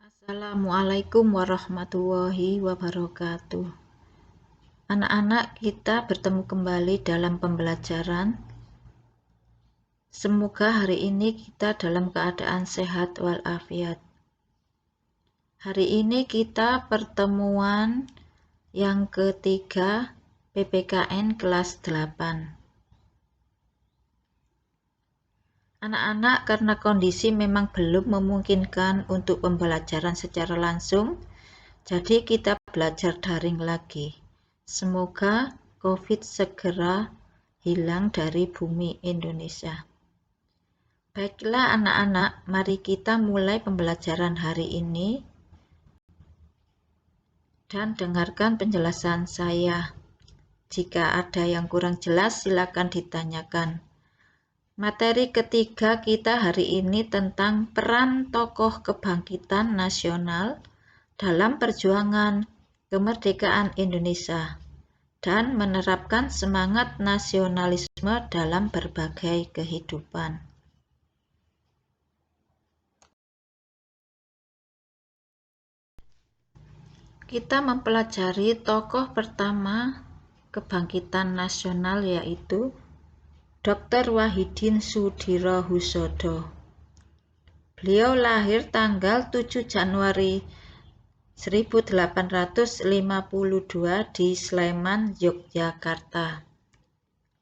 Assalamualaikum warahmatullahi wabarakatuh. Anak-anak, kita bertemu kembali dalam pembelajaran. Semoga hari ini kita dalam keadaan sehat walafiat. Hari ini kita pertemuan yang ketiga PPKN kelas 8. Anak-anak, karena kondisi memang belum memungkinkan untuk pembelajaran secara langsung, jadi kita belajar daring lagi. Semoga COVID segera hilang dari bumi Indonesia. Baiklah anak-anak, mari kita mulai pembelajaran hari ini dan dengarkan penjelasan saya. Jika ada yang kurang jelas, silakan ditanyakan. Materi ketiga kita hari ini tentang peran tokoh kebangkitan nasional dalam perjuangan kemerdekaan Indonesia dan menerapkan semangat nasionalisme dalam berbagai kehidupan. Kita mempelajari tokoh pertama kebangkitan nasional, yaitu Dr. Wahidin Soedirohoesodo. Beliau lahir tanggal 7 Januari 1852 di Sleman, Yogyakarta,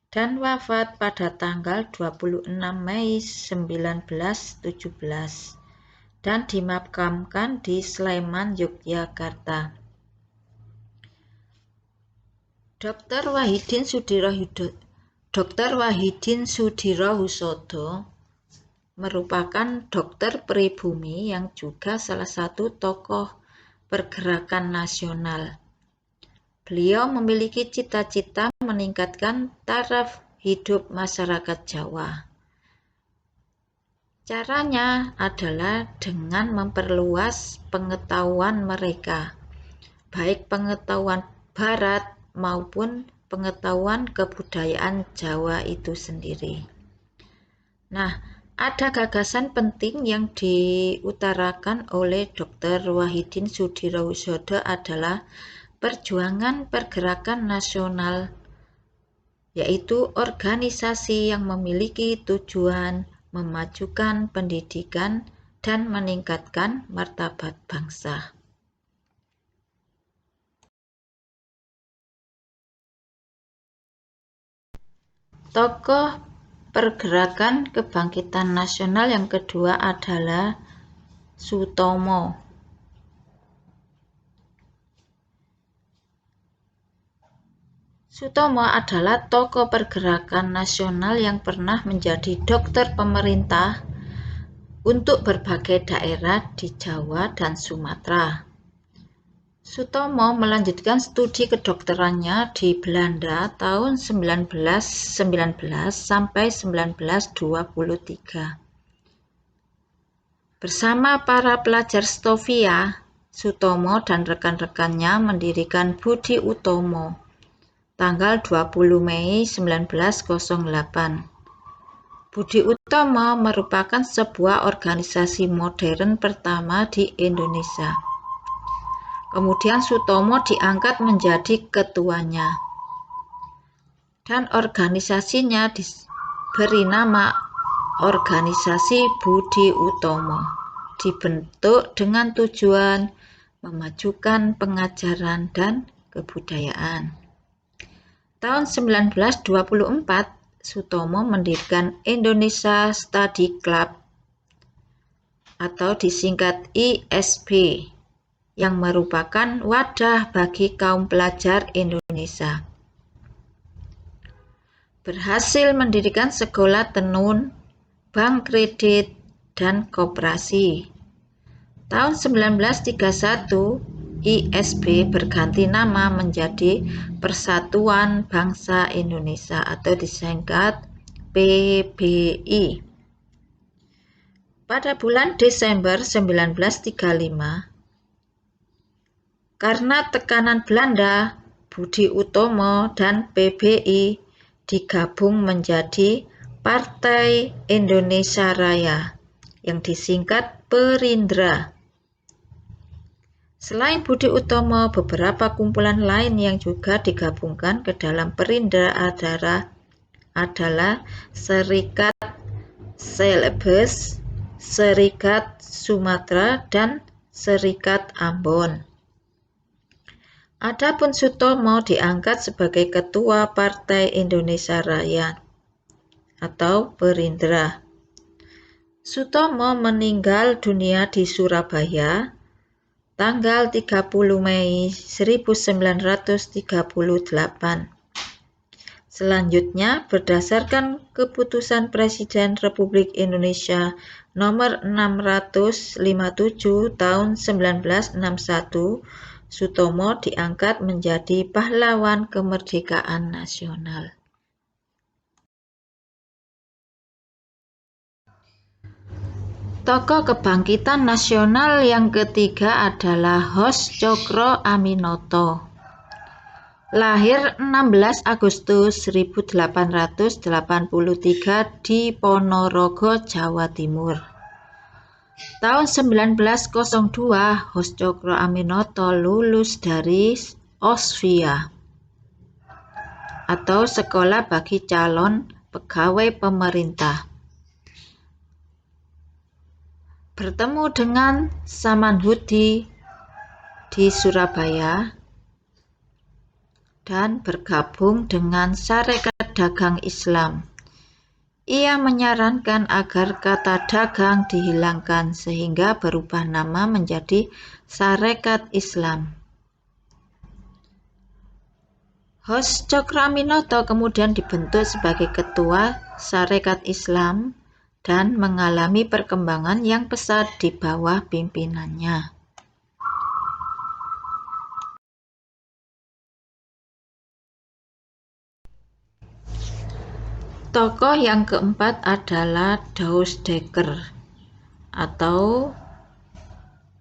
dan wafat pada tanggal 26 Mei 1917 dan dimakamkan di Sleman, Yogyakarta. Dr. Wahidin Soedirohoesodo merupakan dokter pribumi yang juga salah satu tokoh pergerakan nasional. Beliau memiliki cita-cita meningkatkan taraf hidup masyarakat Jawa. Caranya adalah dengan memperluas pengetahuan mereka, baik pengetahuan Barat maupun pengetahuan kebudayaan Jawa itu sendiri. Nah, ada gagasan penting yang diutarakan oleh Dr. Wahidin Soedirohoesodo adalah perjuangan pergerakan nasional, yaitu organisasi yang memiliki tujuan memajukan pendidikan dan meningkatkan martabat bangsa. Tokoh pergerakan kebangkitan nasional yang kedua adalah Sutomo. Sutomo adalah tokoh pergerakan nasional yang pernah menjadi dokter pemerintah untuk berbagai daerah di Jawa dan Sumatera. Sutomo melanjutkan studi kedokterannya di Belanda tahun 1919 sampai 1923. Bersama para pelajar Stovia, Sutomo dan rekan-rekannya mendirikan Budi Utomo tanggal 20 Mei 1908. Budi Utomo merupakan sebuah organisasi modern pertama di Indonesia. Kemudian Sutomo diangkat menjadi ketuanya, dan organisasinya diberi nama Organisasi Budi Utomo, dibentuk dengan tujuan memajukan pengajaran dan kebudayaan. Tahun 1924, Sutomo mendirikan Indonesia Study Club atau disingkat ISB, yang merupakan wadah bagi kaum pelajar Indonesia. Berhasil mendirikan sekolah tenun, bank kredit, dan koperasi. Tahun 1931, ISB berganti nama menjadi Persatuan Bangsa Indonesia atau disingkat PBI. Pada bulan Desember 1935, karena tekanan Belanda, Budi Utomo dan PBI digabung menjadi Partai Indonesia Raya yang disingkat Perindra. Selain Budi Utomo, beberapa kumpulan lain yang juga digabungkan ke dalam Perindra adalah Serikat Celebes, Serikat Sumatera, dan Serikat Ambon. Adapun Sutomo diangkat sebagai Ketua Partai Indonesia Raya atau Perindra. Sutomo meninggal dunia di Surabaya tanggal 30 Mei 1938. Selanjutnya, berdasarkan Keputusan Presiden Republik Indonesia Nomor 657 Tahun 1961, Sutomo diangkat menjadi Pahlawan Kemerdekaan Nasional. Tokoh kebangkitan nasional yang ketiga adalah Hos Cokro Aminoto. Lahir 16 Agustus 1883 di Ponorogo, Jawa Timur. Tahun 1902, Hos Cokro Aminoto lulus dari Osvia atau Sekolah Bagi Calon Pegawai Pemerintah. Bertemu dengan Samanhudi di Surabaya dan bergabung dengan Sarekat Dagang Islam. Ia menyarankan agar kata dagang dihilangkan sehingga berubah nama menjadi Sarekat Islam. Hos Cokro Aminoto kemudian dibentuk sebagai Ketua Sarekat Islam dan mengalami perkembangan yang pesat di bawah pimpinannya. Tokoh yang keempat adalah Dausdeker atau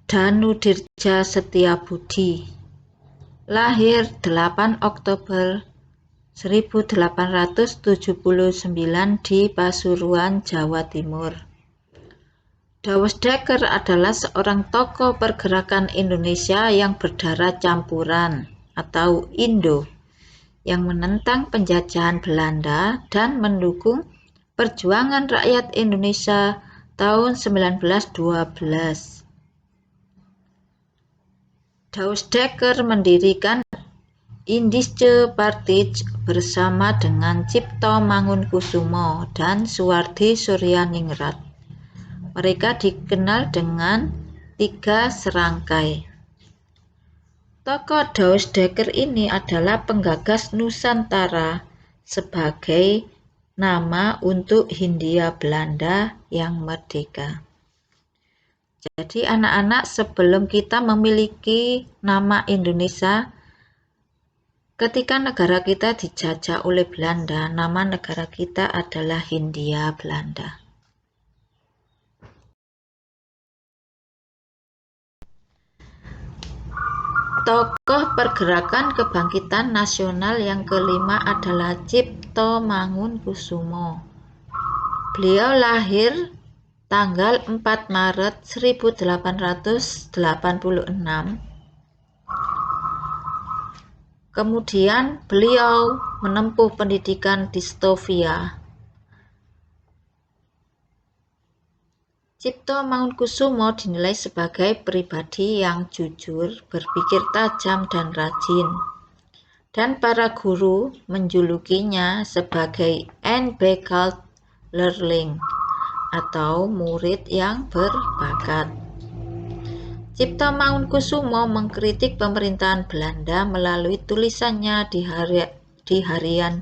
Danudirja Setiabudi. Lahir 8 Oktober 1879 di Pasuruan, Jawa Timur. Dausdeker adalah seorang tokoh pergerakan Indonesia yang berdarah campuran atau Indo yang menentang penjajahan Belanda dan mendukung perjuangan rakyat Indonesia tahun 1912. Dausdeker mendirikan Indische Partij bersama dengan Cipto Mangunkusumo dan Suwardi Suryaningrat. Mereka dikenal dengan Tiga Serangkai. Tokoh Dausdeker ini adalah penggagas Nusantara sebagai nama untuk Hindia Belanda yang merdeka. Jadi anak-anak, sebelum kita memiliki nama Indonesia, ketika negara kita dijajah oleh Belanda, nama negara kita adalah Hindia Belanda. Tokoh pergerakan kebangkitan nasional yang kelima adalah Cipto Mangunkusumo. Beliau lahir tanggal 4 Maret 1886. Kemudian beliau menempuh pendidikan di Stovia. Cipto Mangunkusumo dinilai sebagai pribadi yang jujur, berpikir tajam dan rajin. Dan para guru menjulukinya sebagai Een-begaald leerling atau murid yang berbakat. Cipto Mangunkusumo mengkritik pemerintahan Belanda melalui tulisannya di harian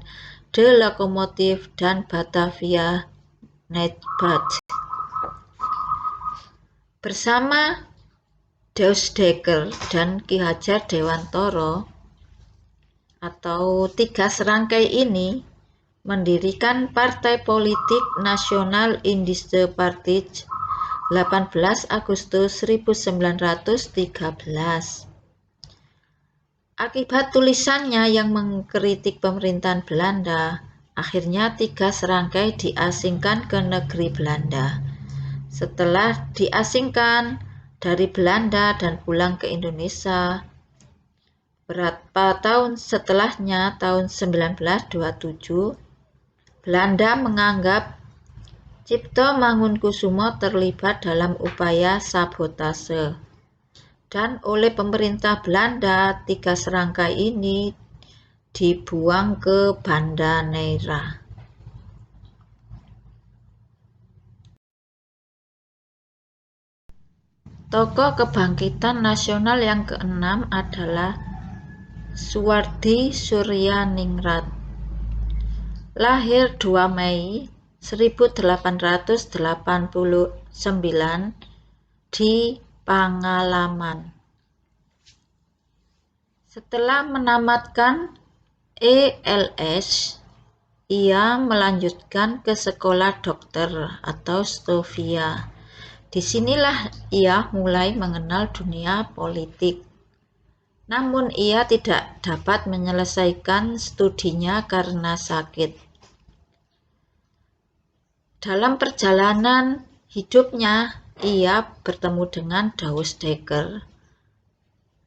De Lokomotief dan Batavia Nieuwsblad. Bersama Dausdeker dan Ki Hajar Dewantara atau Tiga Serangkai ini mendirikan Partai Politik Nasional Indische Partij 18 Agustus 1913. Akibat tulisannya yang mengkritik pemerintahan Belanda, akhirnya Tiga Serangkai diasingkan ke negeri Belanda. Setelah diasingkan, dari Belanda dan pulang ke Indonesia. Berapa tahun setelahnya, tahun 1927, Belanda menganggap Cipto Mangunkusumo terlibat dalam upaya sabotase. Dan oleh pemerintah Belanda, 3 serangkai ini dibuang ke Banda Neira. Tokoh kebangkitan nasional yang keenam adalah Suwardi Suryaningrat. Lahir 2 Mei 1889 di Pangalaman. Setelah menamatkan ELS, ia melanjutkan ke sekolah dokter atau Stovia. Disinilah ia mulai mengenal dunia politik. Namun ia tidak dapat menyelesaikan studinya karena sakit. Dalam perjalanan hidupnya, ia bertemu dengan Douwe Dekker.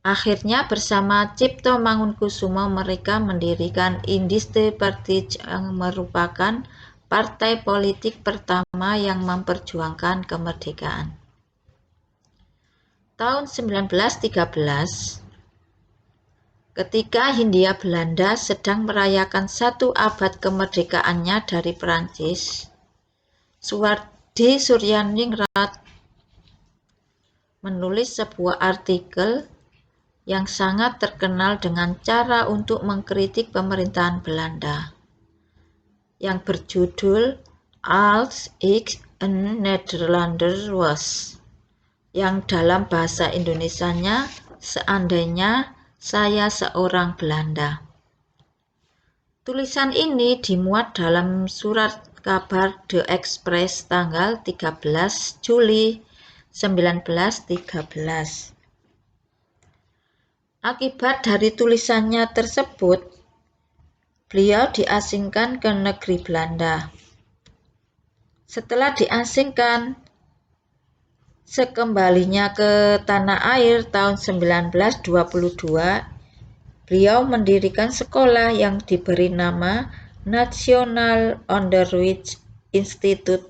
Akhirnya bersama Cipto Mangunkusumo mereka mendirikan Indische Partij yang merupakan partai politik pertama yang memperjuangkan kemerdekaan. Tahun 1913, ketika Hindia Belanda sedang merayakan 1 abad kemerdekaannya dari Perancis, Suwardi Suryaningrat menulis sebuah artikel yang sangat terkenal dengan cara untuk mengkritik pemerintahan Belanda, yang berjudul Als ik een Nederlander was, yang dalam bahasa Indonesianya seandainya saya seorang Belanda. Tulisan ini dimuat dalam surat kabar The Express tanggal 13 Juli 1913. Akibat dari tulisannya tersebut, beliau diasingkan ke negeri Belanda. Setelah diasingkan, sekembalinya ke tanah air tahun 1922, beliau mendirikan sekolah yang diberi nama National Onderwijs Instituut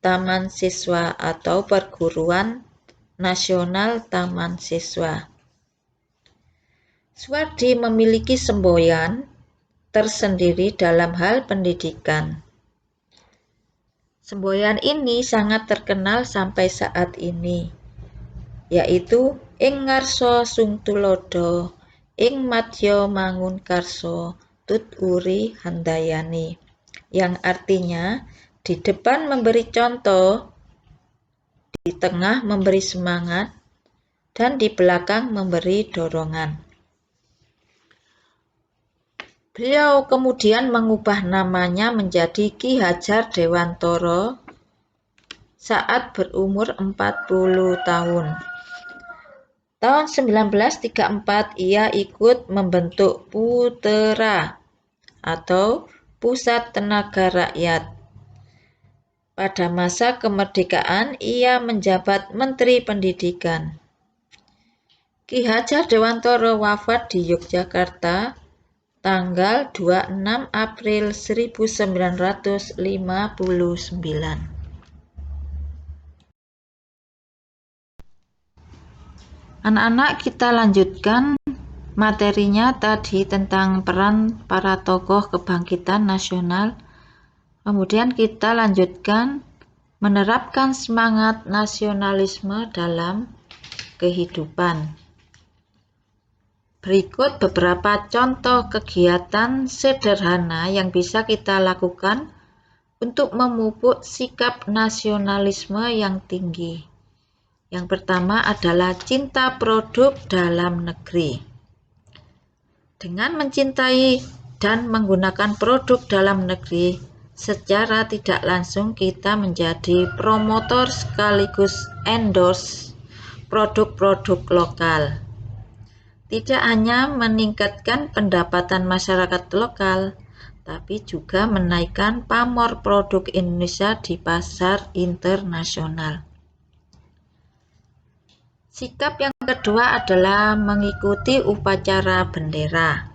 Taman Siswa atau Perguruan Nasional Taman Siswa. Suwardi memiliki semboyan tersendiri dalam hal pendidikan. Semboyan ini sangat terkenal sampai saat ini, yaitu Ing ngarsa sung tulodo, ing madya mangunkarsa, tut uri handayani, yang artinya di depan memberi contoh, di tengah memberi semangat, dan di belakang memberi dorongan. Beliau kemudian mengubah namanya menjadi Ki Hadjar Dewantara saat berumur 40 tahun. Tahun 1934 ia ikut membentuk PUTERA atau Pusat Tenaga Rakyat. Pada masa kemerdekaan ia menjabat Menteri Pendidikan. Ki Hadjar Dewantara wafat di Yogyakarta tanggal 26 April 1959. Anak-anak, kita lanjutkan materinya tadi tentang peran para tokoh kebangkitan nasional. Kemudian kita lanjutkan menerapkan semangat nasionalisme dalam kehidupan. Berikut beberapa contoh kegiatan sederhana yang bisa kita lakukan untuk memupuk sikap nasionalisme yang tinggi. Yang pertama adalah cinta produk dalam negeri. Dengan mencintai dan menggunakan produk dalam negeri, secara tidak langsung kita menjadi promotor sekaligus endorse produk-produk lokal. Tidak hanya meningkatkan pendapatan masyarakat lokal, tapi juga menaikkan pamor produk Indonesia di pasar internasional. Sikap yang kedua adalah mengikuti upacara bendera.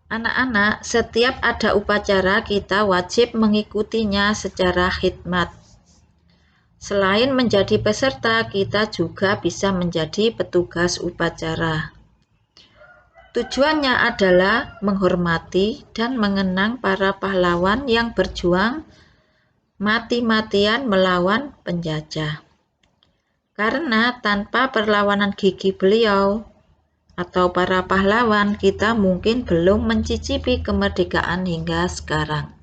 Anak-anak, setiap ada upacara kita wajib mengikutinya secara khidmat. Selain menjadi peserta, kita juga bisa menjadi petugas upacara. Tujuannya adalah menghormati dan mengenang para pahlawan yang berjuang mati-matian melawan penjajah. Karena tanpa perlawanan gigih beliau atau para pahlawan, kita mungkin belum mencicipi kemerdekaan hingga sekarang.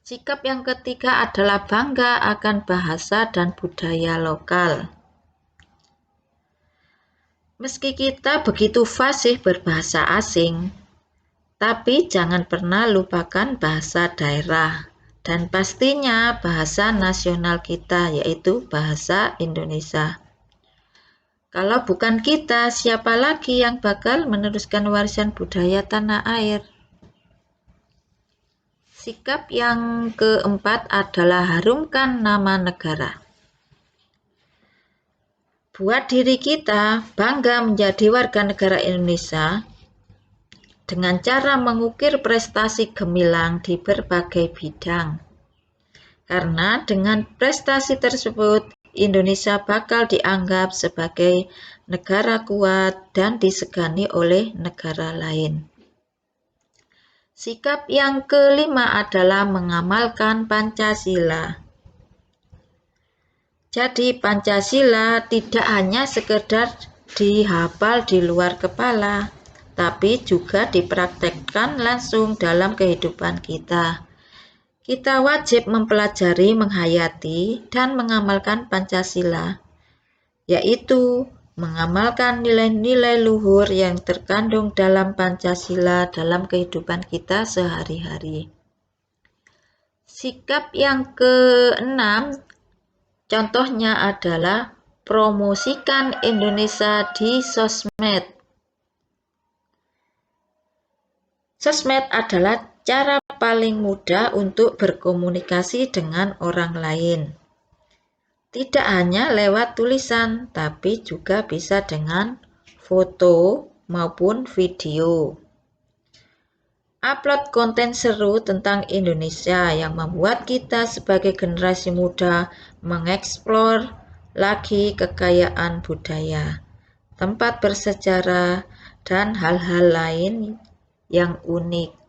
Sikap yang ketiga adalah bangga akan bahasa dan budaya lokal. Meski kita begitu fasih berbahasa asing, tapi jangan pernah lupakan bahasa daerah dan pastinya bahasa nasional kita, yaitu bahasa Indonesia. Kalau bukan kita, siapa lagi yang bakal meneruskan warisan budaya tanah air? Sikap yang keempat adalah harumkan nama negara. Buat diri kita bangga menjadi warga negara Indonesia dengan cara mengukir prestasi gemilang di berbagai bidang. Karena dengan prestasi tersebut, Indonesia bakal dianggap sebagai negara kuat dan disegani oleh negara lain. Sikap yang kelima adalah mengamalkan Pancasila. Jadi Pancasila tidak hanya sekedar dihafal di luar kepala, tapi juga dipraktekkan langsung dalam kehidupan kita. Kita wajib mempelajari, menghayati, dan mengamalkan Pancasila, yaitu mengamalkan nilai-nilai luhur yang terkandung dalam Pancasila dalam kehidupan kita sehari-hari. Sikap yang keenam, contohnya adalah promosikan Indonesia di sosmed. Sosmed adalah cara paling mudah untuk berkomunikasi dengan orang lain. Tidak hanya lewat tulisan, tapi juga bisa dengan foto maupun video. Upload konten seru tentang Indonesia yang membuat kita sebagai generasi muda mengeksplor lagi kekayaan budaya, tempat bersejarah, dan hal-hal lain yang unik.